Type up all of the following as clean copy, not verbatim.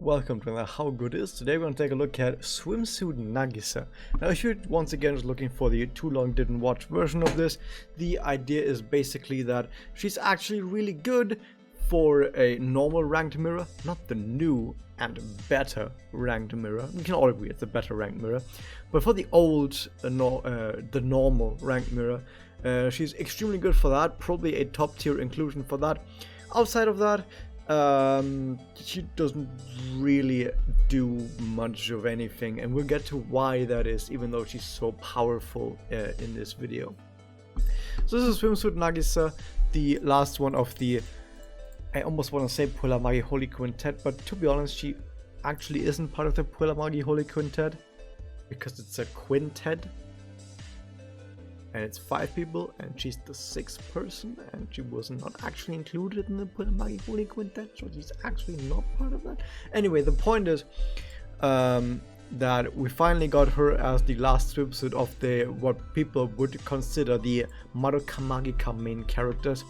Welcome to How Good Is. Today we're going to take a look at Swimsuit Nagisa. Now if you're once again just looking for the too long didn't watch version of this, the idea is basically that she's actually really good for a normal ranked mirror, not the new and better ranked mirror. We can all agree it's a better ranked mirror, but for the old, the normal ranked mirror, she's extremely good for that, probably a top tier inclusion for that. Outside of that, she doesn't really do much of anything, and we'll get to why that is, even though she's so powerful in this video. So this is Swimsuit Nagisa, the last one of the, I almost want to say Puella Magi Holy Quintet, but to be honest, she actually isn't part of the Puella Magi Holy Quintet, because it's a quintet. And it's 5 people, and she's the 6th person, and she was not actually included in the Puella Magi Holy Quintet, so she's actually not part of that. Anyway, the point is that we finally got her as the last swimsuit of the what people would consider the Madoka Magica main characters.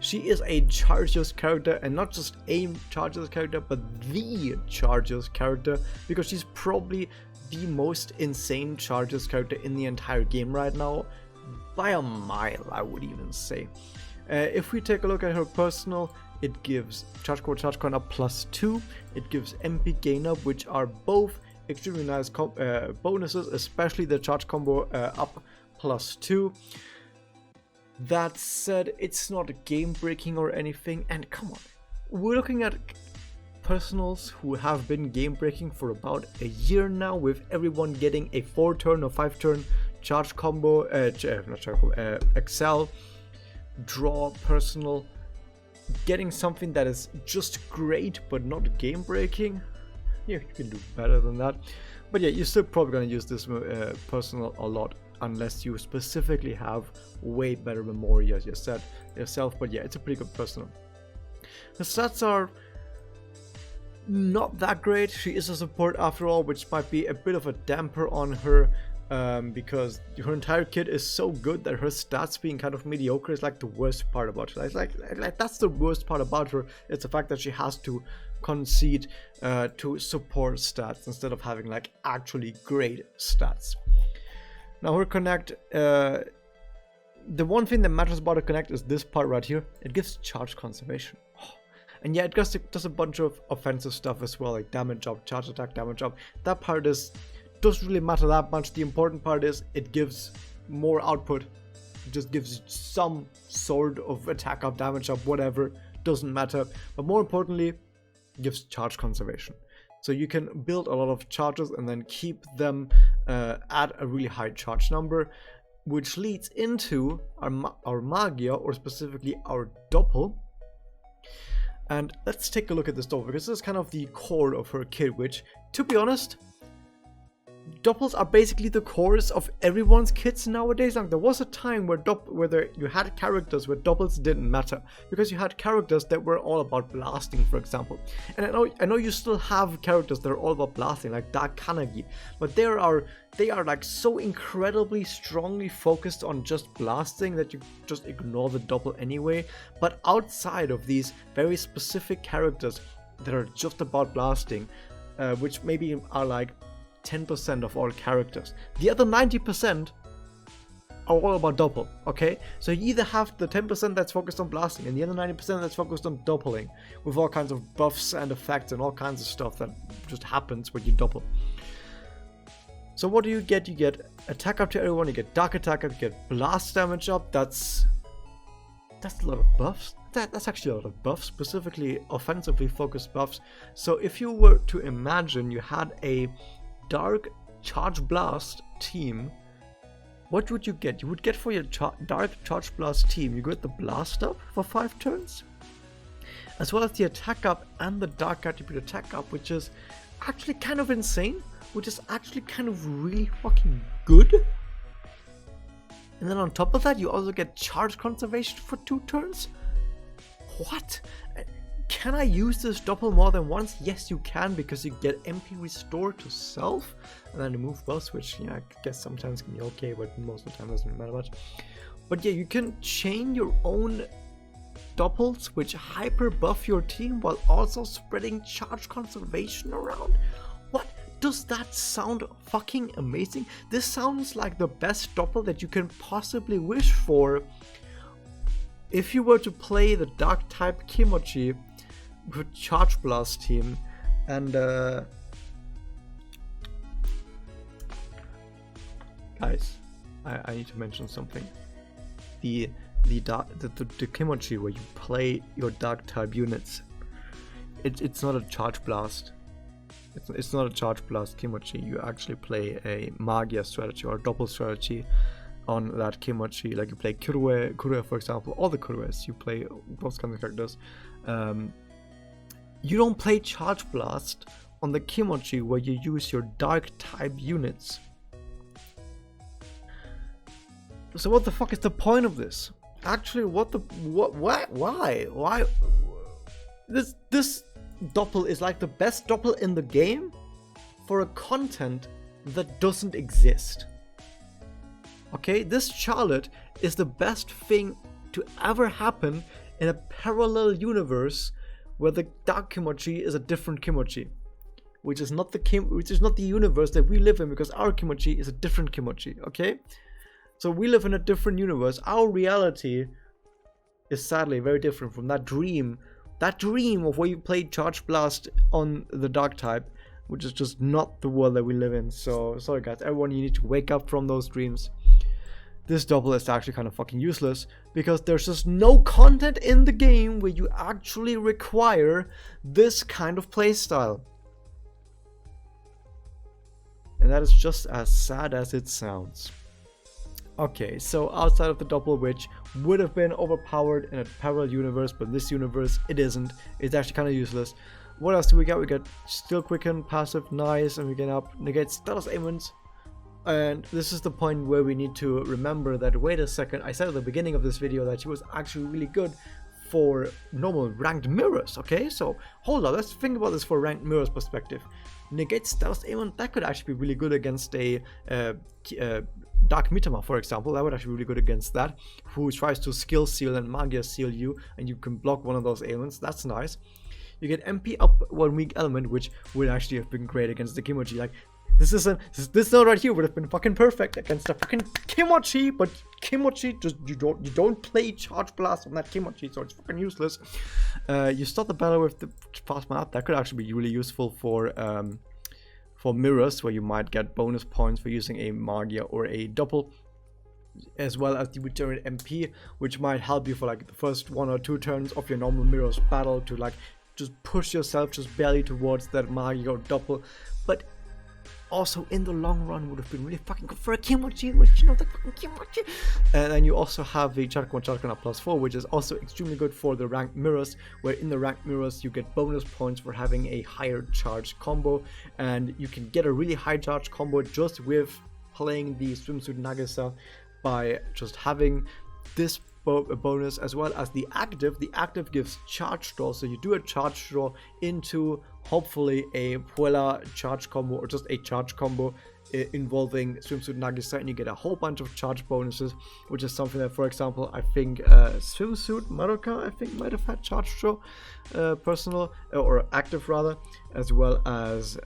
She is a chargius character, and not just a chargius character, but the chargius character, because she's probably the most insane chargius character in the entire game right now. By a mile, I would even say. If we take a look at her personal, it gives charge con up +2, it gives MP gain up, which are both extremely nice bonuses, especially the charge combo up +2. That said, it's not game breaking or anything, and come on, we're looking at personals who have been game breaking for about a year now, with everyone getting a 4-turn or 5-turn charge combo, Excel, draw personal, getting something that is just great but not game breaking. Yeah, you can do better than that. But yeah, you're still probably going to use this personal a lot, unless you specifically have way better memory, as you said yourself. But yeah, it's a pretty good personal. The stats are not that great. She is a support after all, which might be a bit of a damper on her. Because her entire kit is so good that her stats being kind of mediocre is like the worst part about her. Like that's the worst part about her. It's the fact that she has to concede to support stats instead of having like actually great stats. Now her connect, the one thing that matters about her connect is this part right here. It gives charge conservation. And yeah, it does a bunch of offensive stuff as well, like damage up, charge attack, damage up. That part doesn't really matter that much. The important part is it gives more output. It just gives some sort of attack up, damage up, whatever, doesn't matter. But more importantly, it gives charge conservation. So you can build a lot of charges and then keep them at a really high charge number, which leads into our Magia, or specifically our Doppel. And let's take a look at this Doppel, because this is kind of the core of her kit, which, to be honest, Doppels are basically the cores of everyone's kits nowadays. Like, there was a time where you had characters where Doppels didn't matter, because you had characters that were all about blasting, for example. And I know you still have characters that are all about blasting, like Dark Kanagi, but they are like so incredibly strongly focused on just blasting that you just ignore the Doppel anyway. But outside of these very specific characters that are just about blasting, which maybe are like 10% of all characters, the other 90% are all about Doppel, okay? So you either have the 10% that's focused on blasting and the other 90% that's focused on doppling, with all kinds of buffs and effects and all kinds of stuff that just happens when you Doppel. So what do you get? You get attack up to everyone, you get dark attack up, you get blast damage up. That's a lot of buffs. That's actually a lot of buffs, specifically offensively focused buffs. So if you were to imagine you had a Dark Charge Blast team, what would you get? You would get for your Dark Charge Blast team, you get the Blast up for 5 turns, as well as the attack up and the Dark Attribute attack up, which is actually kind of insane, which is actually kind of really fucking good. And then on top of that, you also get Charge Conservation for 2 turns. What? Can I use this Doppel more than once? Yes, you can, because you get MP Restore to Self, and then the move buffs, which, yeah, I guess sometimes can be okay, but most of the time doesn't matter much. But yeah, you can chain your own dopples which hyper buff your team while also spreading charge conservation around. What? Does that sound fucking amazing? This sounds like the best doppel that you can possibly wish for if you were to play the dark type Kimochi with Charge Blast team. And guys, I need to mention something. The Kimochi where you play your dark type units, it's not a Charge Blast. It's not a Charge Blast Kimochi. You actually play a Magia strategy or a double strategy on that Kimochi. Like you play Kurue for example, all the Kurues, you play those kinds of characters. You don't play Charge Blast on the Kimochi where you use your dark type units. So what the fuck is the point of this? Actually, why? This doppel is like the best doppel in the game for a content that doesn't exist. Okay, this Charlotte is the best thing to ever happen in a parallel universe where the dark Kimochi is a different Kimochi, which is not the universe that we live in, because our Kimochi is a different Kimochi. Okay, so we live in a different universe. Our reality is sadly very different from that dream. That dream of where you played Charge Blast on the dark type, which is just not the world that we live in. So sorry guys, everyone, you need to wake up from those dreams. This double is actually kind of fucking useless because there's just no content in the game where you actually require this kind of playstyle. And that is just as sad as it sounds. Okay, so outside of the double, which would have been overpowered in a parallel universe, but this universe it isn't. It's actually kind of useless. What else do we get? We get Still Quicken, passive, nice, and we get up negate status ailments. And this is the point where we need to remember that, wait a second, I said at the beginning of this video that she was actually really good for normal ranked mirrors. Okay, so hold on, let's think about this for ranked mirrors perspective. Negate status ailment, that could actually be really good against a Dark Mitama, for example. That would actually be really good against that, who tries to skill seal and magia seal you, and you can block one of those ailments. That's nice. You get MP up 1 weak element, which would actually have been great against the Kimochi. Like this node right here would have been fucking perfect against the fucking Kimochi, but Kimochi just you don't play Charge Blast on that Kimochi, so it's fucking useless. You start the battle with the fast map. That could actually be really useful for mirrors, where you might get bonus points for using a Magia or a Doppel, as well as the regenerate MP, which might help you for like the first 1 or 2 turns of your normal mirrors battle to like just push yourself just barely towards that Magia or Doppel. But also in the long run would have been really fucking good for a Kimochi, which you know, the fucking Kimochi. And then you also have the Charkon up +4, which is also extremely good for the ranked mirrors, where in the ranked mirrors you get bonus points for having a higher charge combo, and you can get a really high charge combo just with playing the Swimsuit Nagisa by just having this bonus, as well as the active. The active gives charge draw, so you do a charge draw into hopefully a Puella charge combo or just a charge combo involving Swimsuit Nagisa, and you get a whole bunch of charge bonuses, which is something that, for example, I think Swimsuit Madoka, I think, might have had charge draw personal or active rather, as well as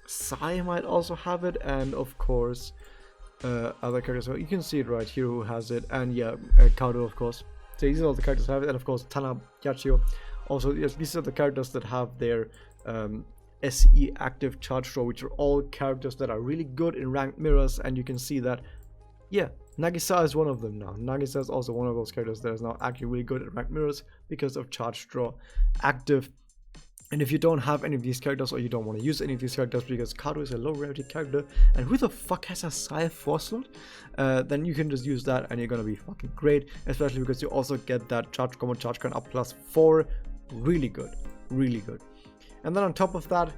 Sai might also have it, and of course other characters. So you can see it right here who has it, and yeah, Kaoru, of course. So these are all the characters who have it, and of course Tana, Yachio. Also, yes, these are the characters that have their SE active charge draw, which are all characters that are really good in ranked mirrors, and you can see that, yeah, Nagisa is one of them now. Nagisa is also one of those characters that is now actually really good at ranked mirrors because of charge draw active. And if you don't have any of these characters, or you don't want to use any of these characters because Kaoru is a low rarity character, and who the fuck has a Sai 4 slot, then you can just use that and you're gonna be fucking great, especially because you also get that charge combo charge gun up +4. Really good, really good. And then on top of that,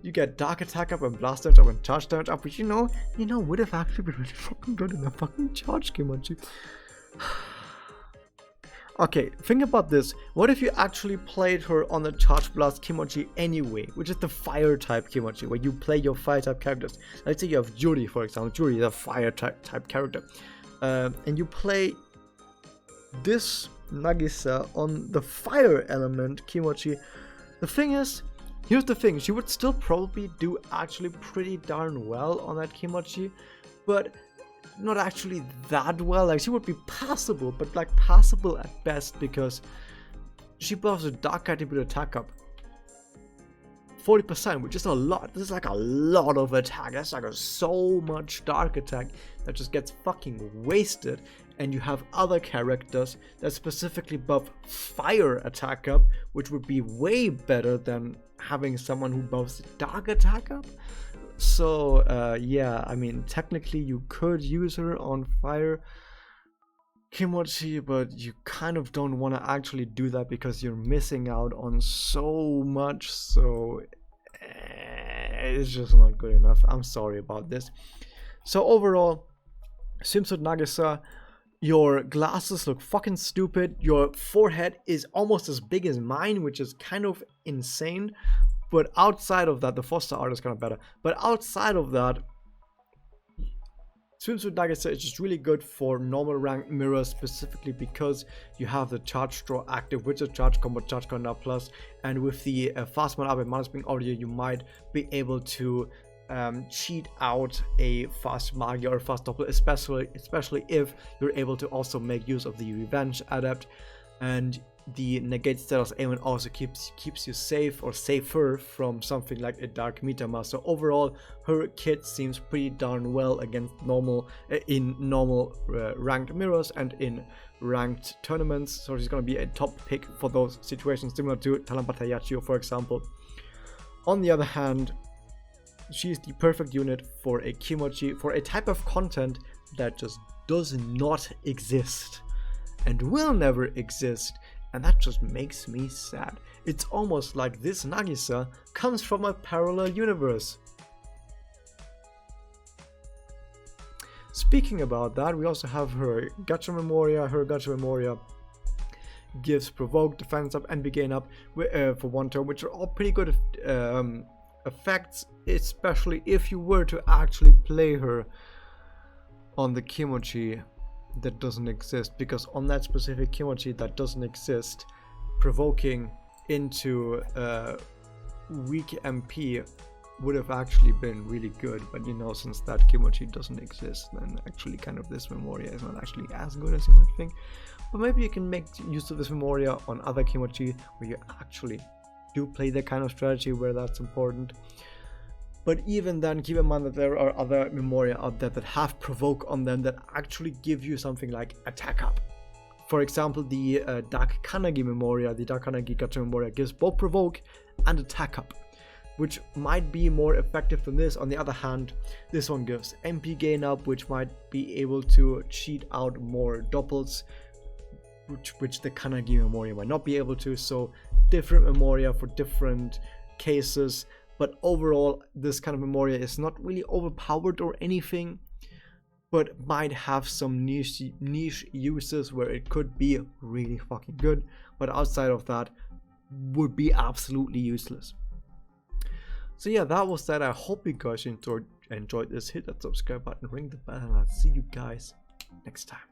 you get dark attack up and blast damage up and charge damage up, which you know would have actually been really fucking good in a fucking charge Kimochi. Okay, think about this. What if you actually played her on the Charge Blast Kimochi anyway, which is the fire type Kimochi, where you play your fire type characters. Let's say you have Juri, for example. Juri is a fire type character, and you play this Nagisa on the fire element Kimochi. The thing is, here's the thing, she would still probably do actually pretty darn well on that Kimochi, but not actually that well. Like, she would be passable, but like passable at best, because she buffs a dark attribute attack up 40%, which is a lot. This is like a lot of attack. That's like so much dark attack that just gets fucking wasted. And you have other characters that specifically buff fire attack up, which would be way better than having someone who buffs dark attack up. So yeah, I mean, technically you could use her on fire Kimochi, but you kind of don't want to actually do that because you're missing out on so much. So it's just not good enough. I'm sorry about this. So overall, Swimsuit Nagisa, your glasses look fucking stupid. Your forehead is almost as big as mine, which is kind of insane. But outside of that, the foster art is kind of better. But outside of that, Swimsuit Nagisa is just really good for normal rank mirrors, specifically because you have the charge draw active, which is charge combo now plus, and with the fast mod up and minus being audio, you might be able to cheat out a fast Magi or a fast doppel, especially if you're able to also make use of the revenge adept, and the negate status aiming also keeps you safe or safer from something like a dark Mitama. So overall, her kit seems pretty darn well against normal ranked mirrors and in ranked tournaments. So she's gonna be a top pick for those situations, similar to Talampata Yachio, for example. On the other hand, she's the perfect unit for a Kimochi, for a type of content that just does not exist and will never exist. And that just makes me sad. It's almost like this Nagisa comes from a parallel universe. Speaking about that, we also have her Gacha Memoria. Her Gacha Memoria gives Provoke, Defense up, and Gain up for one turn, which are all pretty good effects, especially if you were to actually play her on the Kimochi that doesn't exist, because on that specific Kimochi that doesn't exist, provoking into weak MP would have actually been really good. But you know, since that Kimochi doesn't exist, then actually kind of this Memoria is not actually as good as you might think. But maybe you can make use of this Memoria on other Kimochi where you actually do play that kind of strategy where that's important. But even then, keep in mind that there are other Memoria out there that have Provoke on them that actually give you something like Attack Up. For example, the Dark Kanagi Memoria, the Dark Kanagi Gacha Memoria gives both Provoke and Attack Up, which might be more effective than this. On the other hand, this one gives MP Gain Up, which might be able to cheat out more doppels, which the Kanagi Memoria might not be able to. So different Memoria for different cases. But overall, this kind of Memoria is not really overpowered or anything, but might have some niche uses where it could be really fucking good, but outside of that, would be absolutely useless. So yeah, that was that. I hope you guys enjoyed this. Hit that subscribe button, ring the bell, and I'll see you guys next time.